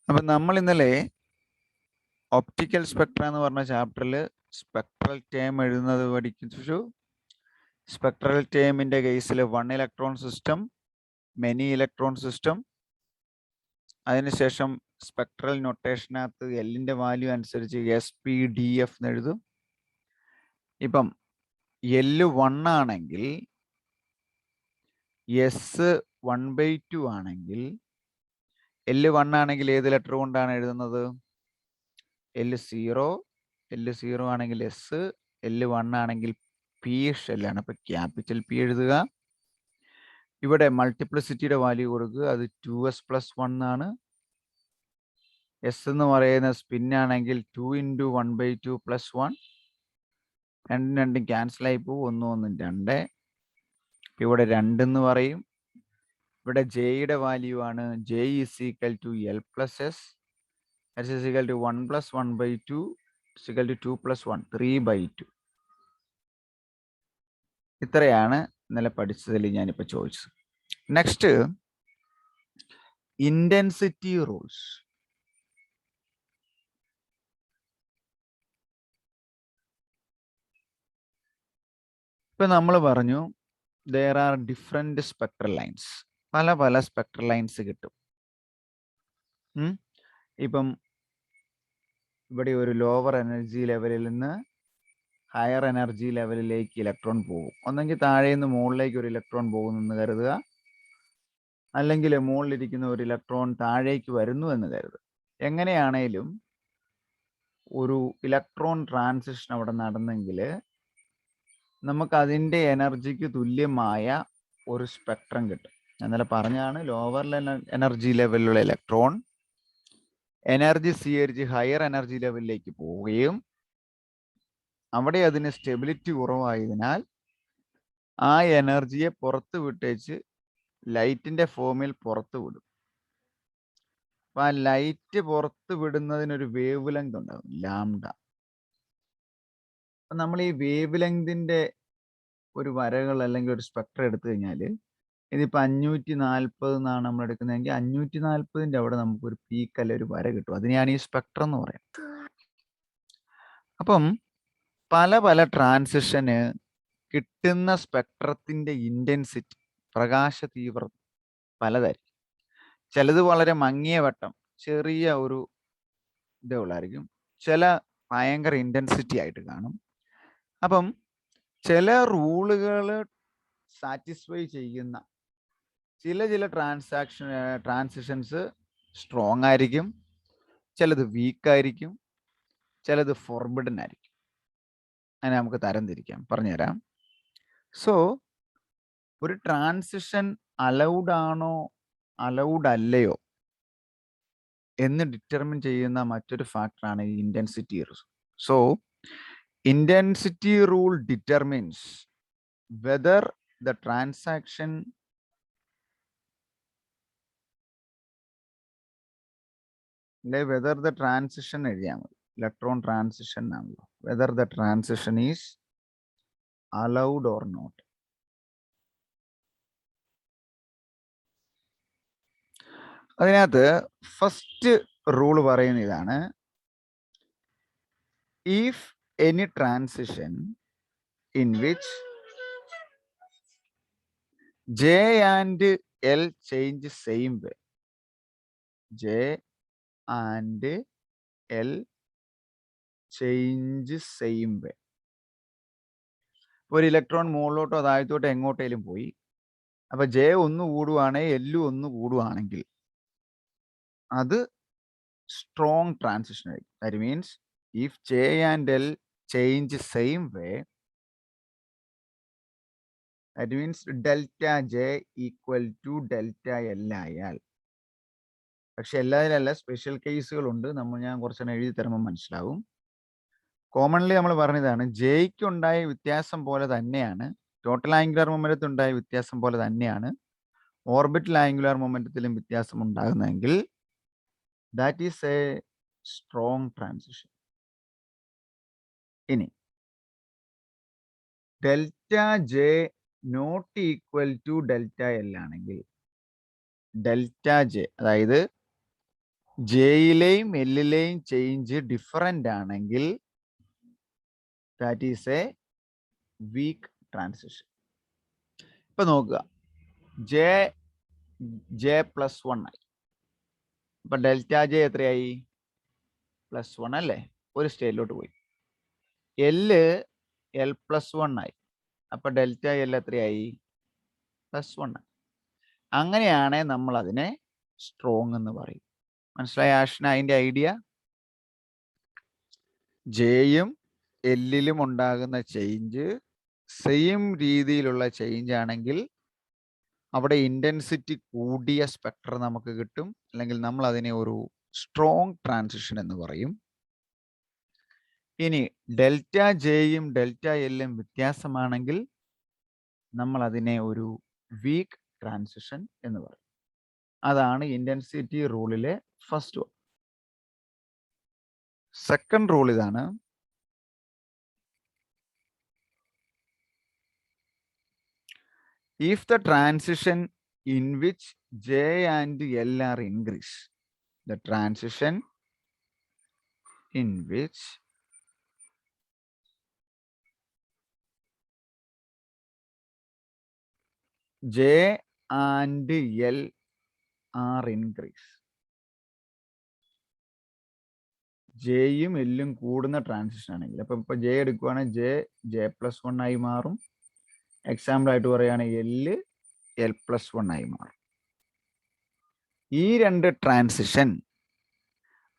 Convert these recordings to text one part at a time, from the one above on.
അപ്പം നമ്മൾ ഇന്നലെ ഒപ്റ്റിക്കൽ സ്പെക്ട്ര എന്ന് പറഞ്ഞ ചാപ്റ്ററിൽ സ്പെക്ട്രൽ ടേം എഴുതുന്നത് പഠിച്ചു. സ്പെക്ട്രൽ ടേമിൻ്റെ കേസിൽ 1 electron system, many electron system, അതിനുശേഷം സ്പെക്ട്രൽ നൊട്ടേഷനകത്ത് എല്ലിൻ്റെ വാല്യൂ അനുസരിച്ച് SPDF എന്ന് എഴുതും. ഇപ്പം L 1 ആണെങ്കിൽ S1/2 ആണെങ്കിൽ L1 ആണെങ്കിൽ ഏത് ലെറ്റർ കൊണ്ടാണ് എഴുതുന്നത്? L0 ആണെങ്കിൽ S, L1 ആണെങ്കിൽ P ഷെല്ലാണ്. അപ്പോൾ ക്യാപിറ്റൽ P എഴുതുക. ഇവിടെ മൾട്ടിപ്ലിസിറ്റിയുടെ വാല്യൂ കൊടുക്കുക. അത് 2s+1 ആണ്. S എന്ന് പറയുന്ന സ്പിന്നാണെങ്കിൽ 2 × 1/2 + 1. രണ്ടും ക്യാൻസലായി പോകും. 1 1 2. ഇവിടെ 2 എന്ന് പറയും. ഇവിടെ ജെയുടെ വാല്യൂ ആണ് J = L + S. That is equal to 1 + 1/2 is equal to 2 + 1, 3/2. ഇത്രയാണ് ഇന്നലെ പഠിച്ചതിൽ ഞാനിപ്പോൾ ചോദിച്ചത്. Next, intensity rules. ഇപ്പം നമ്മൾ പറഞ്ഞു there are different spectral lines. പല സ്പെക്ട്രൽ ലൈൻസ് കിട്ടും. ഇപ്പം ഇവിടെ ഒരു ലോവർ എനർജി ലെവലിൽ നിന്ന് ഹയർ എനർജി ലെവലിലേക്ക് ഇലക്ട്രോൺ പോകും. ഒന്നെങ്കിൽ താഴെ നിന്ന് മുകളിലേക്ക് ഒരു ഇലക്ട്രോൺ പോകുന്നെന്ന് കരുതുക, അല്ലെങ്കിൽ മുകളിലിരിക്കുന്ന ഒരു ഇലക്ട്രോൺ താഴേക്ക് വരുന്നു എന്ന് കരുതുക. എങ്ങനെയാണേലും ഒരു ഇലക്ട്രോൺ ട്രാൻസിഷൻ അവിടെ നടന്നെങ്കിൽ നമുക്ക് അതിൻ്റെ എനർജിക്ക് തുല്യമായ ഒരു സ്പെക്ട്രം കിട്ടും. ഇന്നലെ പറഞ്ഞാണ് ലോവർ എനർജി ലെവലിലുള്ള ഇലക്ട്രോൺ എനർജി സ്വീകരിച്ച് ഹയർ എനർജി ലെവലിലേക്ക് പോവുകയും അവിടെ അതിന് സ്റ്റെബിലിറ്റി കുറവായതിനാൽ ആ എനർജിയെ പുറത്ത് വിട്ടേച്ച് ലൈറ്റിൻ്റെ ഫോമിൽ പുറത്ത് വിടും. അപ്പം ആ ലൈറ്റ് പുറത്ത് വിടുന്നതിനൊരു വേവ് ലെങ്ത് ഉണ്ടാകും, ലാംഡ. അപ്പം നമ്മൾ ഈ വേവ് ലെങ്തിൻ്റെ ഒരു വരകൾ അല്ലെങ്കിൽ ഒരു സ്പെക്ട്രം എടുത്തു കഴിഞ്ഞാൽ ഇതിപ്പോൾ 540 എന്നാണ് നമ്മൾ എടുക്കുന്നതെങ്കിൽ 540ൻ്റെ അവിടെ നമുക്കൊരു പീക്ക് അല്ലെ ഒരു വര കിട്ടും. അതിനെയാണ് ഈ സ്പെക്ട്രം എന്ന് പറയുന്നത്. അപ്പം പല ട്രാൻസിഷന് കിട്ടുന്ന സ്പെക്ട്രത്തിൻ്റെ ഇൻറ്റൻസിറ്റി, പ്രകാശ തീവ്രത പലതായിരിക്കും. ചിലത് വളരെ മങ്ങിയ വട്ടം, ചെറിയ ഒരു ഇതുള്ളായിരിക്കും. ചില ഭയങ്കര ഇൻറ്റൻസിറ്റി ആയിട്ട് കാണും. അപ്പം ചില റൂളുകൾ സാറ്റിസ്ഫൈ ചെയ്യുന്ന ചില ട്രാൻസിഷൻസ് സ്ട്രോങ് ആയിരിക്കും, ചിലത് വീക്കായിരിക്കും, ചിലത് ഫോർബിഡൻ ആയിരിക്കും. അങ്ങനെ നമുക്ക് തരംതിരിക്കാം, പറഞ്ഞുതരാം. സോ ഒരു ട്രാൻസിഷൻ അലൗഡ് ആണോ അലൗഡ് അല്ലയോ എന്ന് ഡിറ്റർമിൻ ചെയ്യുന്ന മറ്റൊരു ഫാക്ടറാണ് ഈ intensity rule. So intensity rule determines whether the transaction whether the transition എഴുതിയാൽ മതി. ഇലക്ട്രോൺ ട്രാൻസിഷൻ ആണല്ലോ. Whether the transition is allowed or not. അതിനകത്ത് ഫസ്റ്റ് റൂൾ പറയുന്ന ഇതാണ്: if any transition in which J and L change same way, J and L change same way. ഒരു electron മുകളിലോട്ടോ താഴത്തോട്ടോ എങ്ങോട്ടേലും പോയി, അപ്പൊ J ഒന്ന് കൂടുവാണെങ്കിൽ L ഒന്ന് കൂടുവാണെങ്കിൽ അത് സ്ട്രോങ് ട്രാൻസിഷൻ ആയിരിക്കും. That means if J and L change same way, that means delta J equal to delta L ആയാൽ. പക്ഷെ എല്ലാതിലല്ല, special കേസുകളുണ്ട്. ഞാൻ കുറച്ചെണ്ണം എഴുതി തരുമ്പോൾ മനസ്സിലാവും. കോമൺലി നമ്മൾ പറഞ്ഞതാണ് ജെയ്ക്ക് ഉണ്ടായ വ്യത്യാസം പോലെ തന്നെയാണ് ടോട്ടൽ ആംഗുലാർ മൊമെന്റത്തിൽ ഉണ്ടായ വ്യത്യാസം പോലെ തന്നെയാണ് ഓർബിറ്റൽ ആംഗുലാർ മൊമെന്റത്തിലും വ്യത്യാസം ഉണ്ടാകുന്നതെങ്കിൽ that is a strong transition. ഇനി delta J not equal to delta L ആണെങ്കിൽ, ഡെൽറ്റ ജെ അതായത് ജെയിലെയും എല്ലിലെയും ചേഞ്ച് ഡിഫറൻ്റ് ആണെങ്കിൽ that is a weak transition. ഇപ്പൊ നോക്കുക, ജെ പ്ലസ് 1 ആയി. അപ്പൊ ഡെൽറ്റ ജെ എത്രയായി? +1 അല്ലേ? ഒരു സ്റ്റേറ്റിലോട്ട് പോയി. എൽ പ്ലസ് 1 ആയി. അപ്പൊ ഡെൽറ്റ എൽ എത്രയായി? +1 ആയി. അങ്ങനെയാണെ നമ്മൾ അതിനെ സ്ട്രോങ് എന്ന് പറയും. മനസ്സിലായ ആഷ്ന അതിന്റെ ഐഡിയ? ജെയും എല്ലിലും ഉണ്ടാകുന്ന ചേഞ്ച് സെയിം രീതിയിലുള്ള ചേഞ്ച് ആണെങ്കിൽ അവിടെ ഇന്റൻസിറ്റി കൂടിയ സ്പെക്ട്രം നമുക്ക് കിട്ടും, അല്ലെങ്കിൽ നമ്മൾ അതിനെ ഒരു സ്ട്രോങ് ട്രാൻസിഷൻ എന്ന് പറയും. ഇനി ഡെൽറ്റ ജെയും ഡെൽറ്റ എല്ലും വ്യത്യാസമാണെങ്കിൽ നമ്മൾ അതിനെ ഒരു വീക്ക് ട്രാൻസിഷൻ എന്ന് പറയും. അതാണ് ഇന്റൻസിറ്റി റൂളിലെ ഫസ്റ്റ് വൺ. സെക്കൻഡ് റൂൾ ഇതാണ്. If the transition in which J and L are increased, the transition in which J and L are increased, ജെയും എല്ലും കൂടുന്ന ട്രാൻസിഷൻ ആണെങ്കിൽ, അപ്പൊ ഇപ്പൊ ജെ എടുക്കുവാണെങ്കിൽ ജെ പ്ലസ് 1 ആയി മാറും. എക്സാമ്പിൾ ആയിട്ട് പറയുകയാണെങ്കിൽ എൽ പ്ലസ് 1 ആയി മാറും. ഈ രണ്ട് ട്രാൻസിഷൻ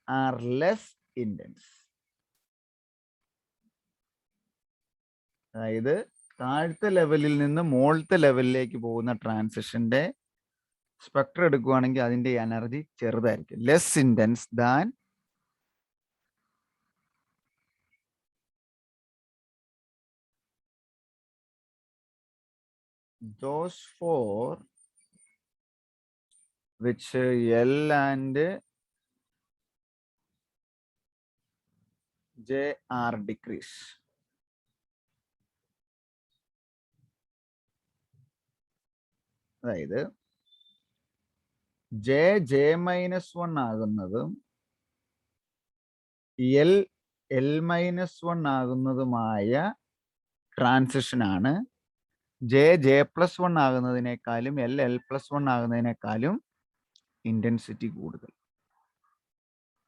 ആർ ലെസ് ഇൻറ്റൻസ്. അതായത് താഴത്തെ ലെവലിൽ നിന്ന് മുകളിലത്തെ ലെവലിലേക്ക് പോകുന്ന ട്രാൻസിഷന്റെ സ്പെക്ട്രം എടുക്കുകയാണെങ്കിൽ അതിന്റെ എനർജി ചെറുതായിരിക്കും, less intense than those for which L and J are decreased. അതായത് ജെ -1 ആകുന്നതും എൽ -1 ആകുന്നതുമായ ട്രാൻസിഷൻ ആണ് ജെ പ്ലസ് 1 ആകുന്നതിനേക്കാളും എൽ പ്ലസ് 1 ആകുന്നതിനേക്കാളും ഇന്റൻസിറ്റി കൂടുതൽ.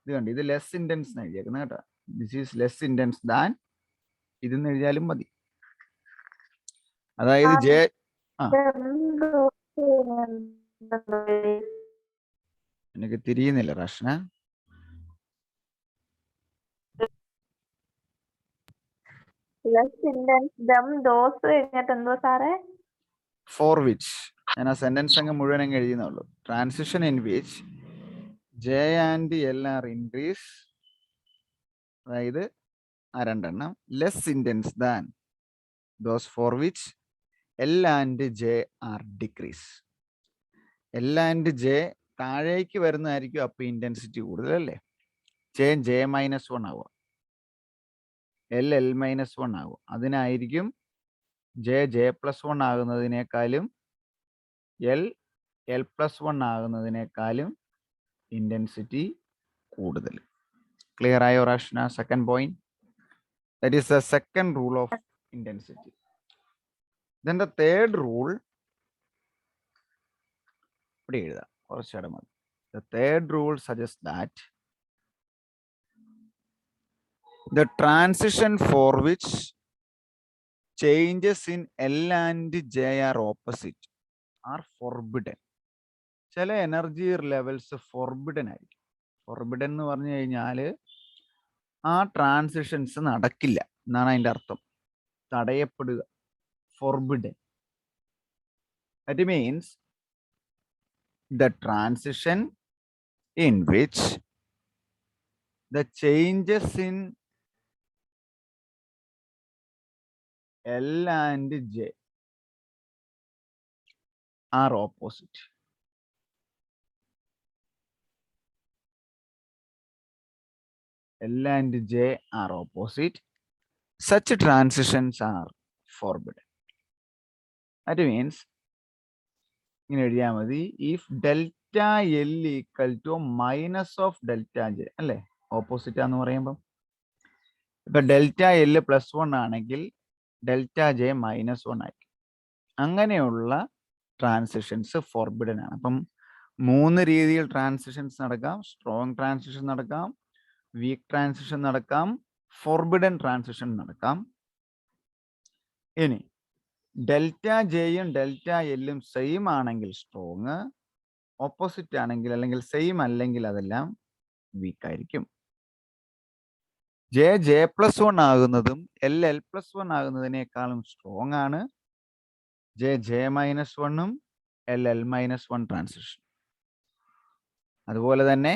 ഇത് കണ്ട്, ഇത് ലെസ് ഇൻറ്റൻസ് എഴുതിയേക്കുന്നത് കേട്ടോ. This is less intense than ഇതെന്ന് എഴുതിയാലും മതി. അതായത് ജെ എനിക്ക് തിരിയുന്നില്ല റഷ്ന. ഫോർ വിച്ച്, ഞാൻ ആ സെന്റൻസ് അങ്ങ് മുഴുവൻ അങ്ങ് എഴുതുന്നുള്ളൂ. Transition in which J and L are increase, അതായത് ആ രണ്ടെണ്ണം less intense than those for which L and J are decrease. L and J താഴേക്ക് വരുന്നതായിരിക്കും അപ്പൊ ഇന്റൻസിറ്റി കൂടുതൽ അല്ലേ. ജെ -1 ആവുക, എൽ -1 ആകും. അതിനായിരിക്കും ജെ പ്ലസ് 1 ആകുന്നതിനേക്കാളും എൽ പ്ലസ് 1 ആകുന്നതിനേക്കാളും ഇന്റൻസിറ്റി കൂടുതൽ. ക്ലിയർ ആയോ Rashna? Second point, that is the second rule of intensity. Then the third rule ഇവിടെ എഴുതാം, കുറച്ചുകൂടെ മതി. The third rule suggest that the transition for which changes in L and J are opposite are forbidden. ചില energy levels forbidden ആയിരിക്കും. Forbidden എന്ന് പറഞ്ഞു കഴിഞ്ഞാൽ ആ ട്രാൻസിഷൻസ് നടക്കില്ല എന്നാണ് അതിൻ്റെ അർത്ഥം. തടയപ്പെടുക, forbidden. That means the transition in which the changes in L and J are opposite. L and J are opposite. Such transitions are forbidden. That means, in എഴുതിയാൽ മതി, if delta L equal to minus of delta J അല്ലേ, opposite ആന്ന് പറയുമ്പോൾ. ഇപ്പൊ delta L +1 ആണെങ്കിൽ delta J -1 ആയിരിക്കും. അങ്ങനെയുള്ള transitions forbidden ആണ്. അപ്പം 3 രീതിയിൽ ട്രാൻസിഷൻസ് നടക്കാം. സ്ട്രോങ് ട്രാൻസിഷൻ നടക്കാം, വീക്ക് ട്രാൻസിഷൻ നടക്കാം, ഫോർബിഡൻ ട്രാൻസിഷൻ നടക്കാം. ഇനി ഡെൽറ്റ ജെയും ഡെൽറ്റ എല്ലും സെയിം ആണെങ്കിൽ സ്ട്രോങ്, ഓപ്പോസിറ്റ് ആണെങ്കിൽ അല്ലെങ്കിൽ സെയിം അല്ലെങ്കിൽ അതെല്ലാം വീക്ക് ആയിരിക്കും. J+1 ആകുന്നതും L+1 ആകുന്നതിനേക്കാളും സ്ട്രോങ് ആണ് J-1ഉം L-1 ട്രാൻസിഷൻ. അതുപോലെ തന്നെ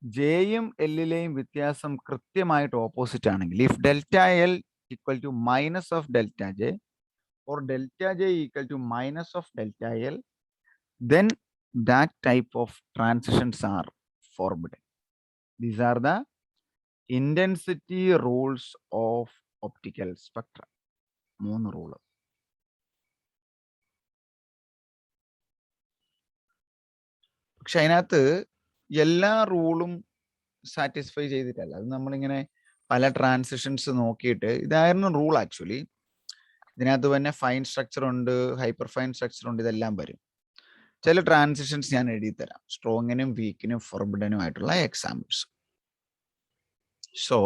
ജെയും എല്ലിലെയും വ്യത്യാസം കൃത്യമായിട്ട് ഓപ്പോസിറ്റ് ആണെങ്കിൽ, if delta L equal to minus of delta J or delta J equal to minus of delta L, then that type of transitions are forbidden. These are the intensity rules of optical spectra. 3 rule. പക്ഷെ അതിനകത്ത് എല്ലാ റൂളും satisfy ചെയ്തിട്ടല്ല. അത് നമ്മളിങ്ങനെ പല transitions നോക്കിയിട്ട് ഇതായിരുന്നു rule actually. ഇതിനകത്ത് തന്നെ ഫൈൻ സ്ട്രക്ചർ ഉണ്ട്, ഹൈപ്പർ ഫൈൻ സ്ട്രക്ചർ ഉണ്ട്, ഇതെല്ലാം വരും. ചില ട്രാൻസിഷൻസ് ഞാൻ എഴുതി തരാം, സ്ട്രോങ്ങിനും വീക്കിനും ഫോർബിഡനും ആയിട്ടുള്ള examples. So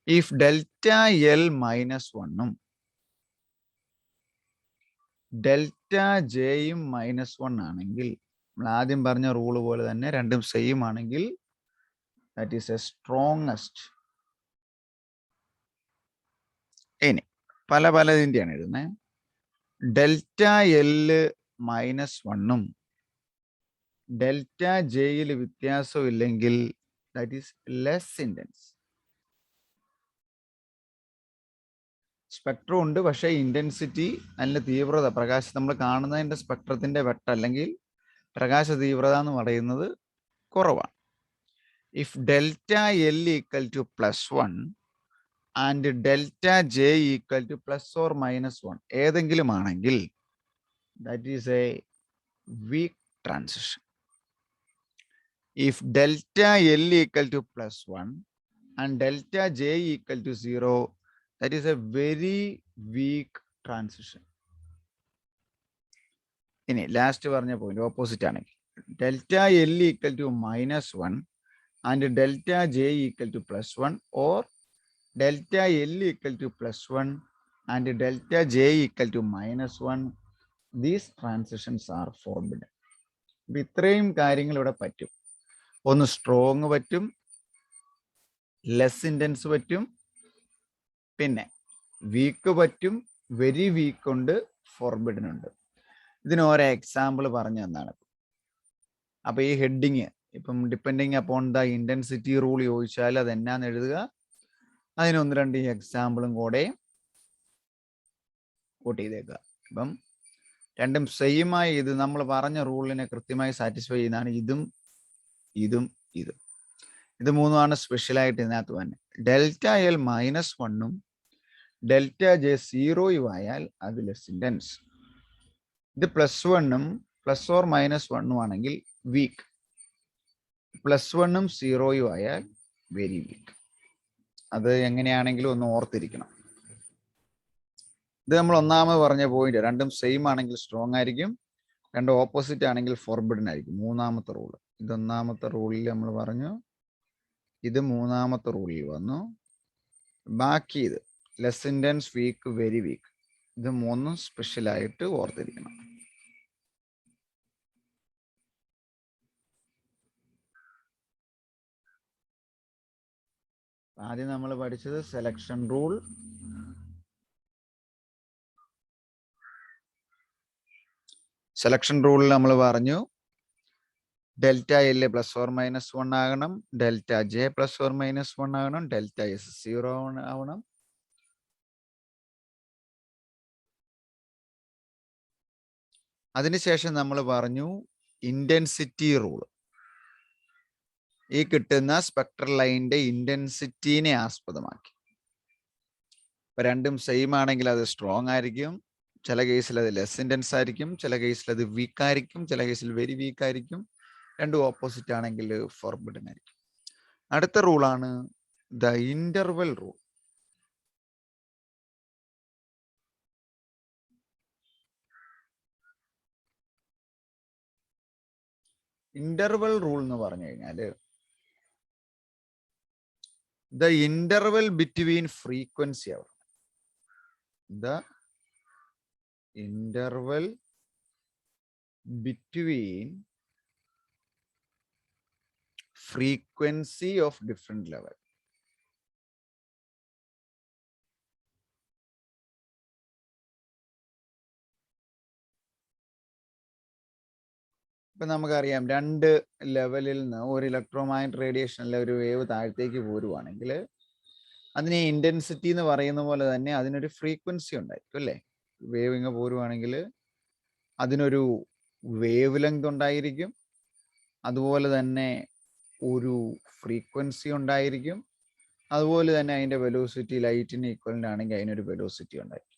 if delta L -1ഉം ഡെൽറ്റ ജെയും -1 ആണെങ്കിൽ, നമ്മൾ ആദ്യം പറഞ്ഞ റൂള് പോലെ തന്നെ രണ്ടും സെയിം ആണെങ്കിൽ ദാറ്റ് ഈസ് എ സ്ട്രോങ്ങസ്റ്റ്. ഇനി പല ഇതിൻ്റെയാണ് എഴുതുന്നത്. ഡെൽറ്റ എല് -1ഉം ഡെൽറ്റ ജെയിൽ വ്യത്യാസം ഇല്ലെങ്കിൽ that is less intense. Spectrum ഉണ്ട്, പക്ഷേ ഇന്റൻസിറ്റി, അതിൻ്റെ തീവ്രത, പ്രകാശം നമ്മൾ കാണുന്നതിൻ്റെ സ്പെക്ട്രത്തിൻ്റെ വെട്ടം അല്ലെങ്കിൽ പ്രകാശ തീവ്രത എന്ന് പറയുന്നത് കുറവാണ്. If delta L equal to +1 and delta J equal to +or-1 ഏതെങ്കിലും ആണെങ്കിൽ that is a weak transition. If delta L equal to +1 and delta J equal to 0, that is a very weak transition. ഇനി last പറഞ്ഞ point opposite ആണെങ്കിൽ, delta L equal to -1 and delta J equal to +1 or delta L equal to +1 and delta J equal to -1, these transitions are forbidden. ഇപ്പം ഇത്രയും കാര്യങ്ങൾ ഇവിടെ പറ്റും. ഒന്ന് strong പറ്റും, ലെസ് ഇൻറ്റൻസ് പറ്റും, പിന്നെ വീക്ക് പറ്റും, വെരി വീക്ക് ഉണ്ട്, ഫോർബിഡൻ ഉണ്ട്. ഇതിന് ഓരോ എക്സാമ്പിൾ പറഞ്ഞു തന്നാണ്. അപ്പൊ ഈ ഹെഡിങ് ഇപ്പം depending upon the intensity rule ചോദിച്ചാൽ അത് എന്നാന്ന് എഴുതുക. അതിന് 1-2 എക്സാമ്പിളും കൂടെ കൂട്ടി ചെയ്തേക്കുക. ഇപ്പം രണ്ടും സെയിം ആയി ഇത് നമ്മൾ പറഞ്ഞ റൂളിനെ കൃത്യമായി സാറ്റിസ്ഫൈ ചെയ്യുന്നതാണ് ഇതും ഇതും ഇതും. ഇത് മൂന്നുമാണ് സ്പെഷ്യലായിട്ട് ഇതിനകത്ത് തന്നെ. ഡെൽറ്റ എൽ -1ഉം ഡെൽറ്റ ജെ 0 ആയാൽ അത് ലെസ് ഇൻറ്റൻസ്. ഇത് +1ഉം +or-1ഉം ആണെങ്കിൽ വീക്ക്. +1ഉം 0 ആയാൽ വെരി വീക്ക്. അത് എങ്ങനെയാണെങ്കിലും ഒന്ന് ഓർത്തിരിക്കണം. ഇത് നമ്മൾ ഒന്നാമത് പറഞ്ഞ പോയിന്റ്. രണ്ടും സെയിം ആണെങ്കിൽ സ്ട്രോങ് ആയിരിക്കും, രണ്ടും ഓപ്പോസിറ്റ് ആണെങ്കിൽ ഫോർബിഡൻ ആയിരിക്കും. മൂന്നാമത്തെ റൂള്. ഇത് ഒന്നാമത്തെ റൂളിൽ നമ്മൾ പറഞ്ഞു, ഇത് മൂന്നാമത്തെ റൂളിൽ വന്നു. ബാക്കി ഇത് less intense, weak, very weak, ഇത് മൂന്നും സ്പെഷ്യലായിട്ട് ഓർത്തിരിക്കണം. ആദ്യം നമ്മൾ പഠിച്ചത് സെലക്ഷൻ റൂൾ. സെലക്ഷൻ റൂളിൽ നമ്മൾ പറഞ്ഞു ഡെൽറ്റ എൽ +or-1 ആകണം, ഡെൽറ്റ ജെ +or-1 ആകണം, ഡെൽറ്റ എസ് 0 ആവണം. അതിനുശേഷം നമ്മൾ പറഞ്ഞു ഇന്റൻസിറ്റി റൂൾ. ഈ കിട്ടുന്ന സ്പെക്ട്രൽ ലൈനിന്റെ ഇന്റൻസിറ്റിനെ ആസ്പദമാക്കി. ഇപ്പൊ രണ്ടും സെയിം ആണെങ്കിൽ അത് സ്ട്രോങ് ആയിരിക്കും, ചില കേസിൽ അത് ലെസ് ഇൻറ്റൻസ് ആയിരിക്കും, ചില കേസിൽ അത് വീക്ക് ആയിരിക്കും, ചില കേസിൽ വെരി വീക്ക് ആയിരിക്കും. രണ്ടും ഓപ്പോസിറ്റ് ആണെങ്കിൽ ഫോർബിഡൻ ആയിരിക്കും. അടുത്ത റൂളാണ് the interval rule. Interval rule എന്ന് പറഞ്ഞു കഴിഞ്ഞാൽ the interval between frequency or the interval between frequency of different level. ഇപ്പൊ നമുക്കറിയാം, രണ്ട് ലെവലിൽ നിന്ന് ഒരു ഇലക്ട്രോമാഗ്നറ്റിക് റേഡിയേഷനിലെ ഒരു വേവ് താഴത്തേക്ക് പോരുവാണെങ്കിൽ അതിനെ ഇന്റൻസിറ്റി എന്ന് പറയുന്ന പോലെ തന്നെ അതിനൊരു ഫ്രീക്വൻസി ഉണ്ടായിരിക്കും അല്ലേ? വേവ് ഇങ്ങ് പോരുവാണെങ്കിൽ അതിനൊരു വേവ് ലെങ്ത് ഉണ്ടായിരിക്കും, അതുപോലെ തന്നെ ഒരു ഫ്രീക്വൻസി ഉണ്ടായിരിക്കും, അതുപോലെ തന്നെ അതിന്റെ വെലോസിറ്റി ലൈറ്റിന് ഈക്വലന്റ് ആണെങ്കിൽ അതിനൊരു വെലോസിറ്റി ഉണ്ടായിരിക്കും.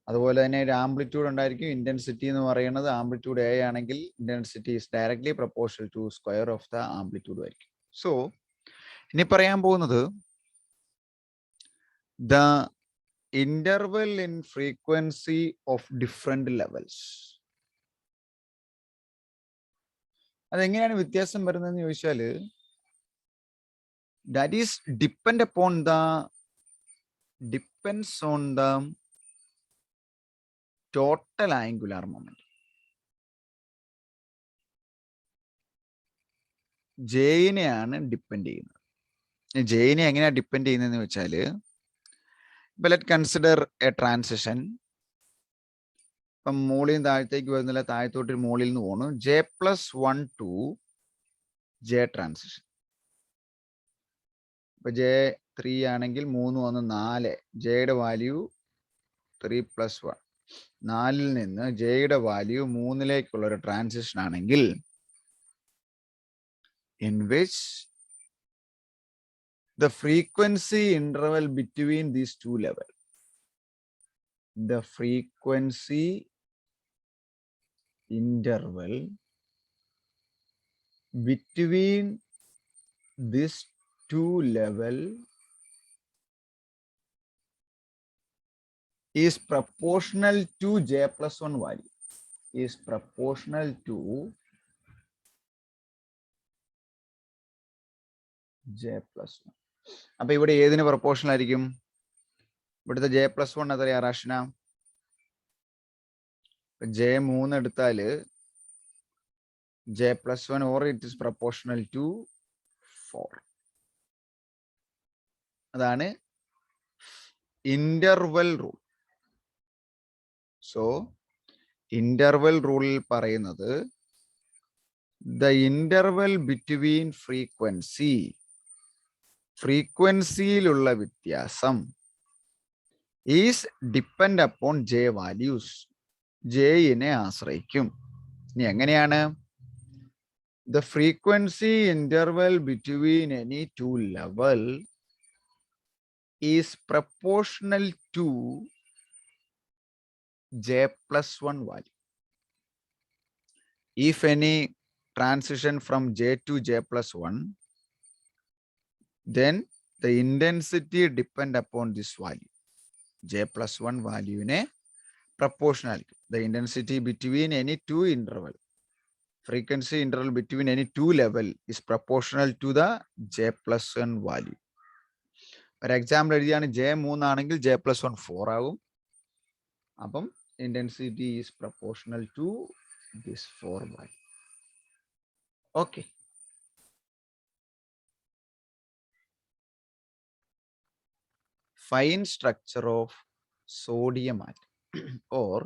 അതുപോലെ തന്നെ ഒരു ആംപ്ലിറ്റ്യൂഡ് ഉണ്ടായിരിക്കും. ഇന്റൻസിറ്റി എന്ന് പറയുന്നത് ആംപ്ലിറ്റ്യൂഡ് എ ആണെങ്കിൽ intensity is directly proportional to square of the amplitude ആയിരിക്കും. സോ ഇനി പറയാൻ പോകുന്നത് the interval in frequency of different levels. അതെങ്ങനെയാണ് വ്യത്യാസം വരുന്നതെന്ന് ചോദിച്ചാൽ, that is depend on the total angular moment. ജെയിനെയാണ് ഡിപ്പെൻഡ് ചെയ്യുന്നത്. ജെയിനെ എങ്ങനെയാണ് ഡിപ്പെൻഡ് ചെയ്യുന്നതെന്ന് വെച്ചാൽ, ലെറ്റ് കൺസിഡർ എ ട്രാൻസിഷൻ. ഇപ്പം മുകളിൽ നിന്ന് താഴത്തേക്ക് വരുന്നില്ല, താഴത്തോട്ട് മുകളിൽ നിന്ന് പോകണം. J+1 to J transition. ഇപ്പൊ J3 ആണെങ്കിൽ 3 വന്ന് 4, ജെയുടെ വാല്യൂ 3+1. 4-ൽ നിന്ന് ജെയുടെ വാല്യൂ 3-ലേക്കുള്ള ഒരു ട്രാൻസിഷൻ ആണെങ്കിൽ in which the frequency interval between these two levels, the frequency interval between these two level is proportional to J+1 value, is proportional to J+1. അപ്പൊ ഇവിടെ ഏതിന് പ്രൊപ്പോർഷണൽ ആയിരിക്കും? ഇവിടുത്തെ J+1 എത്രയാ റാഷന? J3 എടുത്താല് J+1 or it is proportional to 4. അതാണ് interval rule. So interval റൂളിൽ പറയുന്നത് ദ ഇന്റർവെൽ ബിറ്റ്വീൻ ഫ്രീക്വൻസിയിലുള്ള വ്യത്യാസം is depend upon J values, ജെയിനെ ആശ്രയിക്കും. ഇനി എങ്ങനെയാണ്? The frequency interval between any two level is proportional to J+1 value. If any transition from J to J+1, then the intensity depend upon this value. J+1 value ne proportional. The intensity between any two interval, frequency interval between any two level is proportional to the J+1 value. For example, J3 ആണെങ്കിൽ J+1 4 ആകും. അപ്പം intensity is proportional to this 4 value. Okay. Fine structure of sodium atom or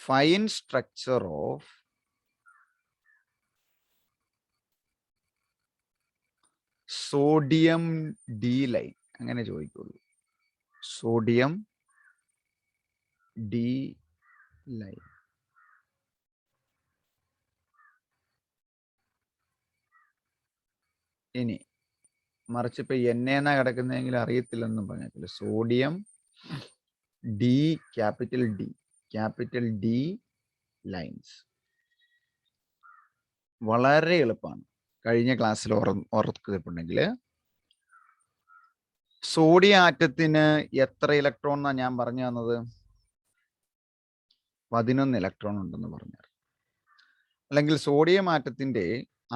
fine structure of sodium D line. അങ്ങനെ ചോദിക്കുള്ളൂ. Sodium D line. ഇനി മറിച്ച് ഇപ്പൊ എണ്ണ എന്നാ കിടക്കുന്നതെങ്കിൽ അറിയത്തില്ലെന്നും പറഞ്ഞിട്ടില്ല. Sodium capital D lines. വളരെ എളുപ്പമാണ്. കഴിഞ്ഞ ക്ലാസ്സിൽ ഓർക്കുന്നുണ്ടെങ്കിൽ സോഡിയം ആറ്റത്തിന് എത്ര ഇലക്ട്രോൺ എന്നാണ് ഞാൻ പറഞ്ഞു തന്നത്? 11 ഇലക്ട്രോൺ ഉണ്ടെന്ന് പറഞ്ഞു. അല്ലെങ്കിൽ സോഡിയം ആറ്റത്തിന്റെ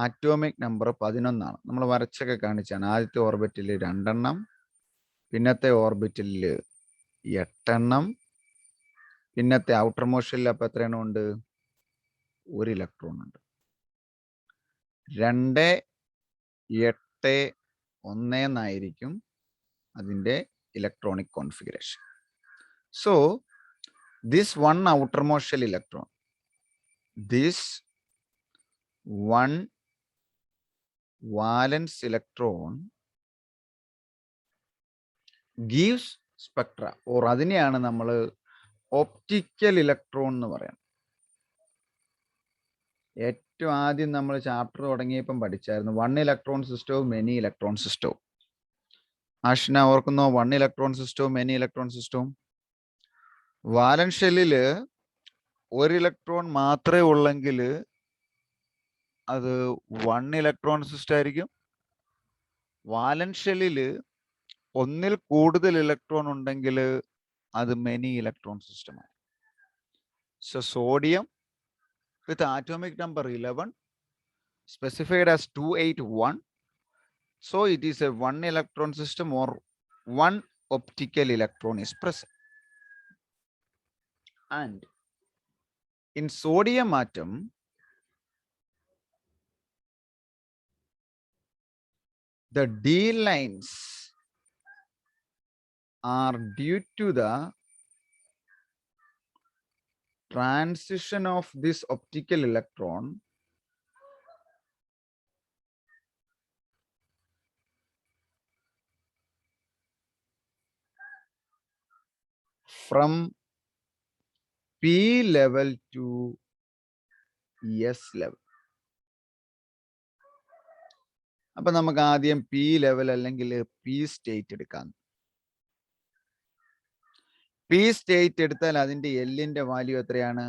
ആറ്റോമിക് നമ്പർ 11 ആണ്. നമ്മൾ വരച്ചൊക്കെ കാണിച്ചാണ്. ആദ്യത്തെ ഓർബിറ്റിൽ 2 എണ്ണം, പിന്നത്തെ ഓർബിറ്റിൽ 8 എണ്ണം, പിന്നത്തെ ഔട്ടർ മോസ്റ്റിൽ അപ്പോൾ എത്ര എണ്ണം ഉണ്ട്? 1 ഇലക്ട്രോൺ ഉണ്ട്. 2, 8, 1 എന്നായിരിക്കും അതിൻ്റെ electronic configuration. So this 1 outermost shell electron, this 1 valence electron gives spectra, or അതിനെയാണ് നമ്മൾ ഒപ്റ്റിക്കൽ ഇലക്ട്രോൺ എന്ന് പറയുന്നത്. ഏറ്റവും ആദ്യം നമ്മൾ ചാപ്റ്റർ തുടങ്ങിയപ്പം പഠിച്ചായിരുന്നു 1 ഇലക്ട്രോൺ സിസ്റ്റവും മെനി ഇലക്ട്രോൺ സിസ്റ്റവും. ആഷ്ന ഓർക്കുന്നോ? 1 ഇലക്ട്രോൺ സിസ്റ്റവും മെനി ഇലക്ട്രോൺ സിസ്റ്റവും. വാലൻസ് ഷെല്ലിൽ 1 ഇലക്ട്രോൺ മാത്രമേ ഉള്ളെങ്കിൽ അത് 1 ഇലക്ട്രോൺ സിസ്റ്റം ആയിരിക്കും. വാലൻസ് ഷെല്ലിൽ ഒന്നിൽ കൂടുതൽ ഇലക്ട്രോൺ ഉണ്ടെങ്കിൽ അത് മെനി ഇലക്ട്രോൺ സിസ്റ്റമാണ്. So sodium with atomic number 11 specified as 281. So it is a 1 electron system, or 1 optical electron is present. And in sodium atom, the D lines are due to the transition of this optical electron from P level to S level. അപ്പൊ നമുക്ക് ആദ്യം P level അല്ലെങ്കിൽ P state എടുക്കാം. P state എടുത്താൽ അതിന്റെ എല്ലിന്റെ value എത്രയാണ്?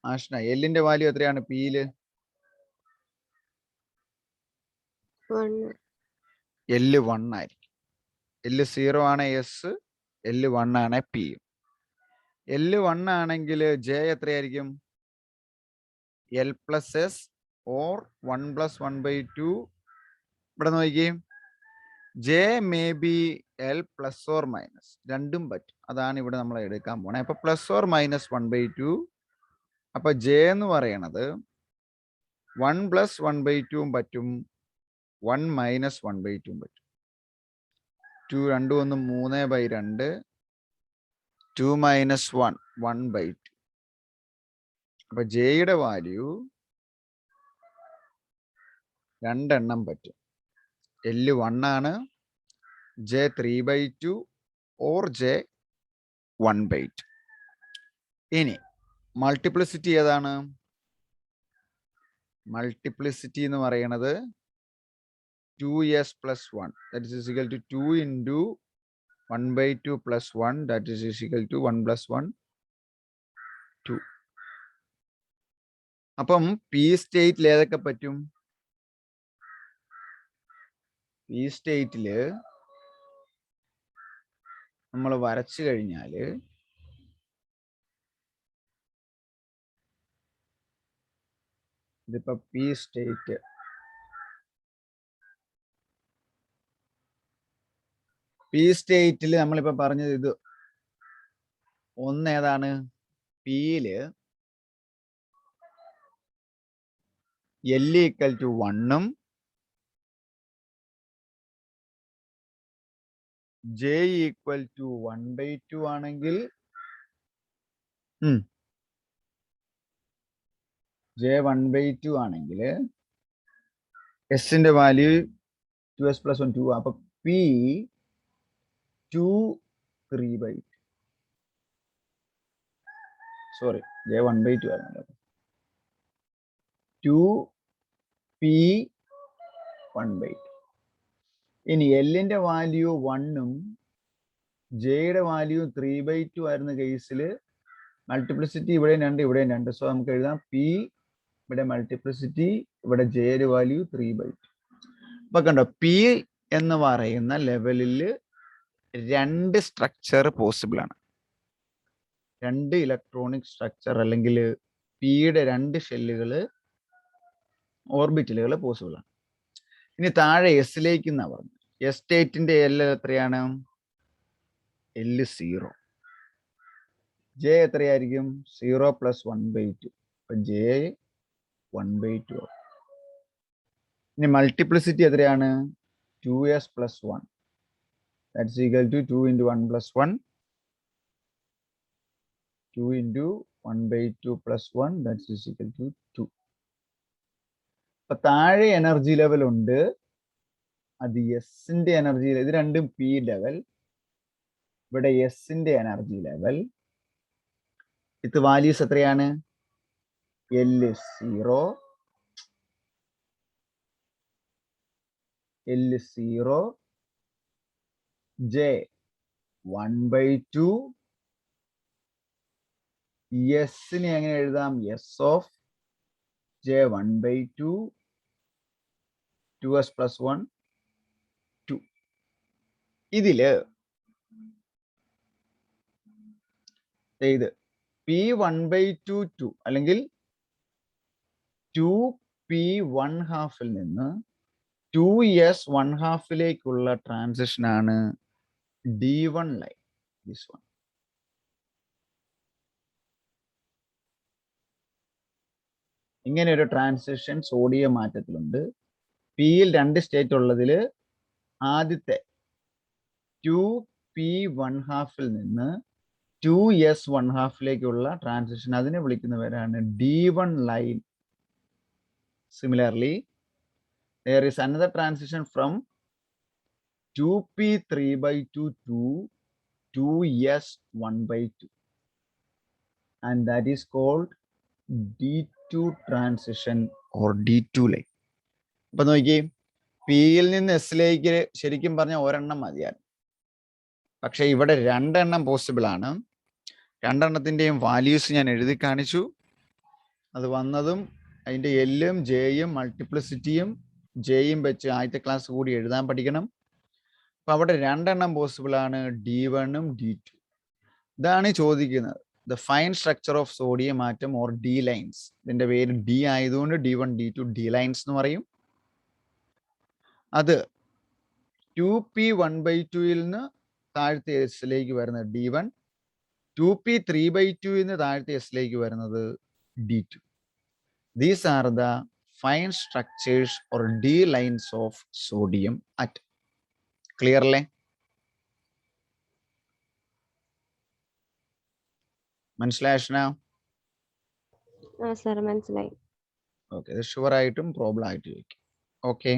ആഷ്ന, എല്ലിന്റെ വാല്യൂ എത്രയാണ് പിയില്? L 1 ആയിരിക്കും. L 0 ആണ് എസ്, L 1 ആണ് പി. L 1 ആണെങ്കിൽ ജെ എത്രയായിരിക്കും? L plus S or 1 plus 1/2. ഇവിടെ നോക്കിയേ, J may be L plus or minus, രണ്ടും പറ്റും. അതാണ് ഇവിടെ നമ്മൾ എടുക്കാൻ പോണേ. അപ്പൊ പ്ലസ് ഓർ മൈനസ് 1/2. അപ്പൊ ജെ എന്ന് പറയണത് 1 plus 1/2 പറ്റും, 1 minus 1/2 പറ്റും. 2 2 1 3/2, 2 minus 1 1/2. അപ്പൊ ജെയുടെ വാല്യൂ 2 എണ്ണം പറ്റും. L 1 ആണ്, ജെ 3/2 ഓർ ജെ 1/2. ഇനി മൾട്ടിപ്ലിസിറ്റി ഏതാണ്? മൾട്ടിപ്ലിസിറ്റി എന്ന് പറയുന്നത് 2s plus 1, that is equal to 2 into 1/2 plus 1, that is equal to 1 plus 1, 2. അപ്പം പി സ്റ്റേറ്റിൽ ഏതൊക്കെ പറ്റും? പി സ്റ്റേറ്റില് നമ്മൾ വരച്ചു കഴിഞ്ഞാല് ഇതിപ്പോ പി സ്റ്റേറ്റ്, പി സ്റ്റേറ്റിൽ നമ്മളിപ്പോ പറഞ്ഞത് ഇത് ഒന്ന് ഏതാണ്? പിയില് L equal to 1 ഉം J equal to 1/2 ആണെങ്കിൽ J 1/2 ആണെങ്കിൽ എസിന്റെ വാല്യൂ 2s plus 1 2. അപ്പൊ P 2 3/2. സോറി, J 1/2 ആയിരുന്നല്ലോ. 2 P 1/2. ഇനി എല്ലിന്റെ വാല്യൂ 1 ജെയുടെ വാല്യൂ 3/2 ആയിരുന്ന കേസിൽ മൾട്ടിപ്ലിസിറ്റി ഇവിടെയും 2 ഇവിടെയും 2. സോ നമുക്ക് എഴുതാം പി ഇവിടെ മൾട്ടിപ്ലിസിറ്റി ഇവിടെ ജെയുടെ വാല്യൂ 3/2. അപ്പൊ കണ്ടോ പി എന്ന് പറയുന്ന ലെവലിൽ 2 സ്ട്രക്ചർ പോസിബിൾ ആണ്. 2 ഇലക്ട്രോണിക് സ്ട്രക്ചർ അല്ലെങ്കിൽ പിയുടെ 2 ഷെല്ലുകൾ ഓർബിറ്റലുകൾ പോസിബിൾ ആണ്. ഇനി താഴെ എസിലേക്ക് എന്നാ പറഞ്ഞു. എസ് സ്റ്റേറ്റിന്റെ എൽ എത്രയാണ്? എൽ 0. ജെ എത്രയായിരിക്കും? 0 + 1/2. അപ്പൊ ജെ 1/2. ഇനി മൾട്ടിപ്ലിസിറ്റി എത്രയാണ്? 2s + 1. That's equal to 2 × 1 + 1. 2 × 1/2 + 1. That's equal to 2. അപ്പൊ താഴെ എനർജി ലെവൽ ഉണ്ട്. അത് എസിന്റെ എനർജി. ഇത് രണ്ടും പി ലെവൽ. ഇവിടെ എസിന്റെ എനർജി ലെവൽ. ഇത് വാല്യൂസ് എത്രയാണ്? L 0, L 0, J 1/2. എസിനെ എങ്ങനെ എഴുതാം? S of J 1/2, 2s + 1, 2. ഇതില് ഇത് പി 1/2 2 അല്ലെങ്കിൽ 2p1/2 നിന്ന് 2s1/2 ട്രാൻസിഷൻ ആണ് D1 ലൈൻ. This one. ഇങ്ങനെ ഒരു ട്രാൻസിഷൻ സോഡിയം മാറ്റത്തിലുണ്ട്. പിയിൽ 2 സ്റ്റേറ്റ് ഉള്ളതിൽ ആദ്യത്തെ 2p1/2 നിന്ന് 2s1/2 ട്രാൻസിഷൻ, അതിനെ വിളിക്കുന്നവരാണ് D1 line. Similarly, there is another transition from 2p3/2 to 2s1/2, and that is called D2 transition or D2 line. അപ്പൊ നോക്കിയേ, പിയിൽ നിന്ന് എസിലേക്ക് ശരിക്കും പറഞ്ഞാൽ ഒരെണ്ണം മതിയാണ്. പക്ഷെ ഇവിടെ 2 എണ്ണം പോസിബിൾ ആണ്. 2 എണ്ണത്തിന്റെയും വാല്യൂസ് ഞാൻ എഴുതി കാണിച്ചു. അത് വന്നതും അതിന്റെ എല്ലും ജെയും മൾട്ടിപ്ലിസിറ്റിയും ജെയും വെച്ച് ആദ്യത്തെ ക്ലാസ് കൂടി എഴുതാൻ പഠിക്കണം. അപ്പൊ അവിടെ 2 എണ്ണം പോസിബിൾ ആണ്, D1ഉം D2. ഇതാണ് ചോദിക്കുന്നത്. The fine structure of sodium atom or D lines. ഇതിന്റെ പേര് ഡി ആയതുകൊണ്ട് D1 D2 ഡി ലൈൻസ് എന്ന് പറയും. അത് 2p1/2 നിന്ന് താഴത്തെ എസിലേക്ക് വരുന്നത് D1, 2p3/2 നിന്ന് താഴത്തെ എസിലേക്ക് വരുന്നത് D2. These are the fine structures or D lines of sodium atom. Clear അല്ലേ? മനസ്സിലായോ? സർ മനസ്സിലായി. ഓക്കെ, ഇത് ഷുവർ ആയിട്ടും പ്രോബ്ലം ആയിട്ട് ചോദിക്കും. ഓക്കെ.